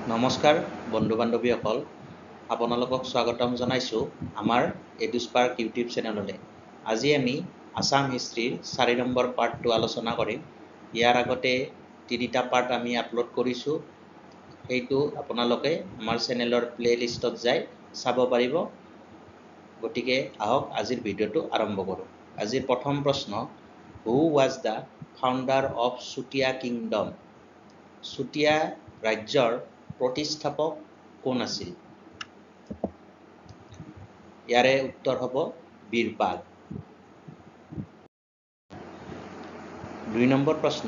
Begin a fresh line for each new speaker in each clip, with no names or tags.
নমস্কাৰ বন্ধু বান্ধৱীসকল, আপোনালোকক স্বাগতম জনাইছোঁ আমাৰ এডুস্পাৰ্ক ইউটিউব চেনেললৈ। আজি আমি আসাম হিষ্ট্ৰীৰ 4 নম্বৰ পাৰ্টটো আলোচনা কৰিম। ইয়াৰ আগতে 3টা পাৰ্ট আমি আপলোড কৰিছোঁ, সেইটো আপোনালোকে আমাৰ চেনেলৰ প্লেলিষ্টত যাই চাব পাৰিব। গতিকে আহক আজিৰ ভিডিঅ'টো আৰম্ভ কৰোঁ। আজিৰ প্ৰথম প্ৰশ্ন, who was the founder of Chutia kingdom? Chutia ৰাজ্যৰ প্ৰতিষ্ঠাপক কোন আছিল? ইয়াৰে উত্তৰ হ'ব বীৰপাল। 2 নম্বৰ প্ৰশ্ন,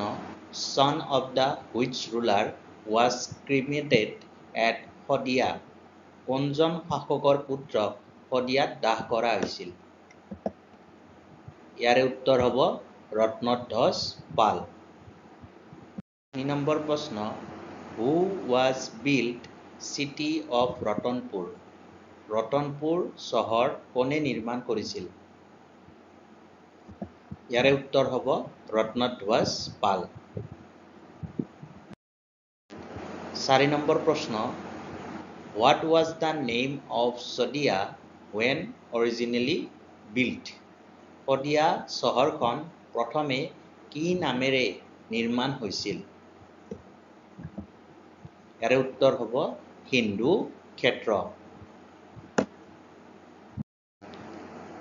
son of the which ruler was cremated at Sadiya? কোনজন শাসকৰ পুত্ৰক শদিয়াত দাহ কৰা হৈছিল? ইয়াৰে উত্তৰ হ'ব ৰত্নধ্বজ পাল। 3 নম্বৰ প্ৰশ্ন, who was built city of Ratanpur? Ratanpur চহৰ কোনে নিৰ্মাণ কৰিছিল? ইয়াৰে উত্তৰ হ'ব ৰত্নধ্বজ পাল। 4 নম্বৰ প্ৰশ্ন, what was the name of Sadiya when originally built? Sadiya চহৰখন প্ৰথমে কি নামেৰে নিৰ্মাণ হৈছিল? ইয়াৰে উত্তৰ হ'ব হিন্দু ক্ষেত্ৰ।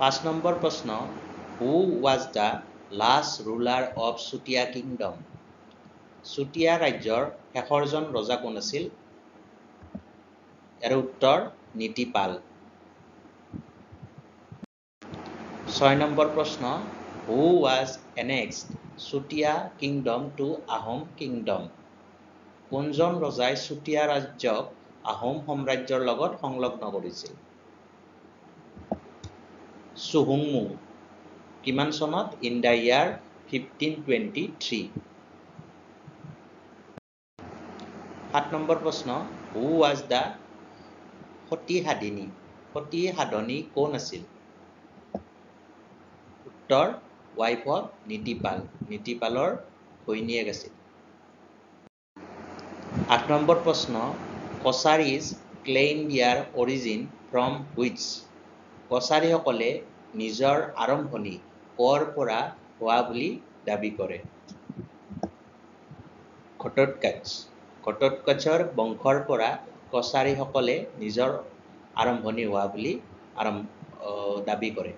5 নম্বৰ প্ৰশ্ন, who was the last ruler of Chutia kingdom? Chutia ৰাজ্যৰ শেষৰজন ৰজা কোন আছিল? ইয়াৰ উত্তৰ নীতিপাল। 6 নম্বৰ প্ৰশ্ন, who was annexed Chutia kingdom to Ahom kingdom? কোনজন ৰজাই চুতীয়া ৰাজ্যক আহোম সাম্ৰাজ্যৰ লগত সংলগ্ন কৰিছিল? চুহুংমুং। কিমান চনত? In the year 1523। 7 নম্বৰ প্ৰশ্ন, who was the সতী সাধনী কোন আছিল? উত্তৰ wife of নীতিপাল, নীতিপালৰ ঘৈণীয়েক আছিল। 8 নম্বৰ প্ৰশ্ন, কছাৰীজ claim their origin from which? কছাৰীসকলে নিজৰ আৰম্ভণি ক'ৰ পৰা হোৱা বুলি দাবী কৰে? ঘটোৎকচৰ বংশৰ পৰা কছাৰীসকলে নিজৰ আৰম্ভণি হোৱা বুলি দাবী কৰে।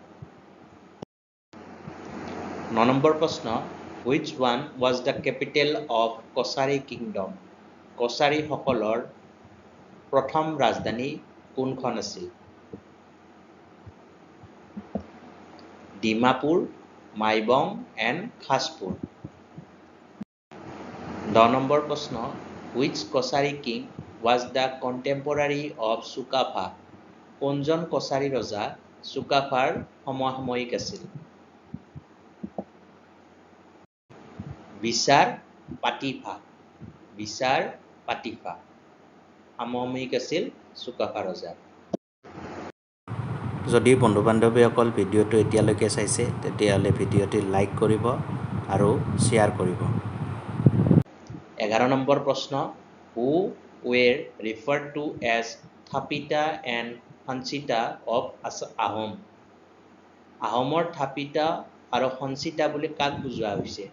9 নম্বৰ প্ৰশ্ন, which one was the capital of Kachari kingdom? কছাৰীসকলৰ প্ৰথম ৰাজধানী কোনখন আছিল? ডিমাপুৰ, মাইবং and খাছপুৰ। 10 নম্বৰ প্ৰশ্ন, which Kachari king was the contemporary of Sukaphaa? কোনজন কছাৰী ৰজা চুকাফাৰ সমসাময়িক আছিল? বিচাৰ পাতিফা সমসাময়িক আছিল চুকাফা ৰজাৰ। যদি বন্ধু বান্ধৱীসকল ভিডিঅ'টো এতিয়ালৈকে চাইছে তেতিয়াহ'লে ভিডিঅ'টি লাইক কৰিব আৰু শ্বেয়াৰ কৰিব। 11 নম্বৰ প্ৰশ্ন, who were referred to as থাপিতা and Sanchita of Ahom? আহোমৰ থাপিতা আৰু সঞ্চিতা বুলি কাক বুজোৱা হৈছে?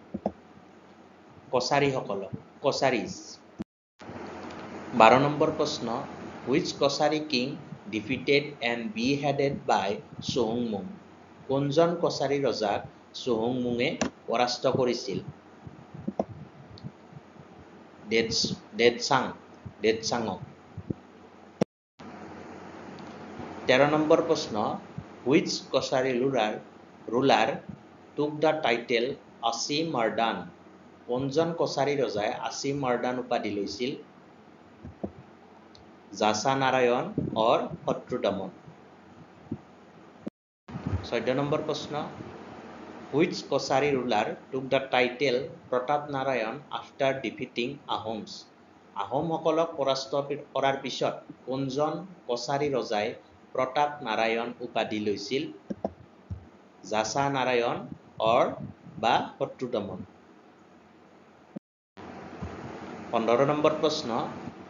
কছাৰীজ। 12 নম্বৰ প্ৰশ্ন, which Kachari king defeated and beheaded by চুহুংমুং? কোনজন কছাৰী ৰজাক চুহুংমুঙে পৰাস্ত কৰিছিল? দেদচাঙক। 13 নম্বৰ প্ৰশ্ন, which Kachari ruler took the title আচি মাৰ্দান? কোনজন কছাৰী ৰজাই আচি মাৰ্দান উপাধি লৈছিল? যাচা নাৰায়ণ or শত্ৰুদমন। 14 নম্বৰ প্ৰশ্ন, which Kachari ruler took the title Pratap Narayan after defeating Ahoms? আহোমসকলক পৰাস্ত কৰাৰ পিছত কোনজন কছাৰী ৰজাই প্ৰতাপ নাৰায়ণ উপাধি লৈছিল? যাচা নাৰায়ণ or শত্ৰুদমন। 15 নম্বৰ প্ৰশ্ন,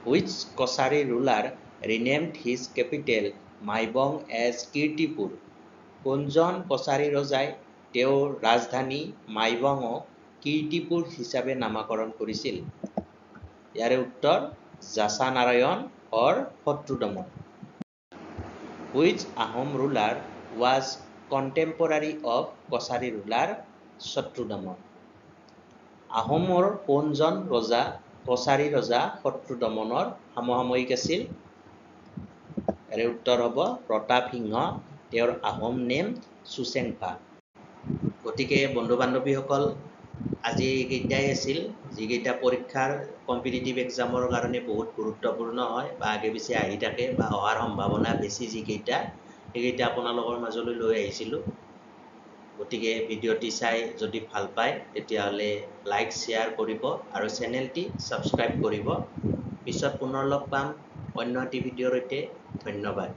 Which Kosari ruler renamed his capital Maibong as Kirtipur? কোনজন কছাৰী ৰজাই তেওঁৰ ৰাজধানী মাইবঙক কীৰ্তিপুৰ হিচাপে নামাকৰণ কৰিছিল? ইয়াৰে উত্তৰ যাচানাৰায়ণ or শত্ৰুদমন। Which Ahom ruler was contemporary of Kosari ruler Shatrudamon? আহোমৰ কোনজন ৰজা কছাৰী ৰজা শত্ৰুদমনৰ সমসাময়িক আছিল? ইয়াৰে উত্তৰ হ'ব প্ৰতাপ সিংহ, তেওঁৰ আহোম নেম চুচেংফা। গতিকে বন্ধু বান্ধৱীসকল, আজি এইকেইটাই আছিল যিকেইটা পৰীক্ষাৰ কম্পিটিটিভ এক্সামৰ কাৰণে বহুত গুৰুত্বপূৰ্ণ হয় বা আগে পিছে আহি থাকে বা অহাৰ সম্ভাৱনা বেছি যিকেইটা, সেইকেইটা আপোনালোকৰ মাজলৈ লৈ আহিছিলোঁ। গতিকে ভিডিঅ'টি চাই যদি ভাল পায় তেতিয়াহ'লে লাইক শ্বেয়াৰ কৰিব আৰু চেনেলটি ছাবস্ক্ৰাইব কৰিব। পিছত পুনৰ লগ পাম অন্য এটি ভিডিঅ'ৰ সৈতে। ধন্যবাদ।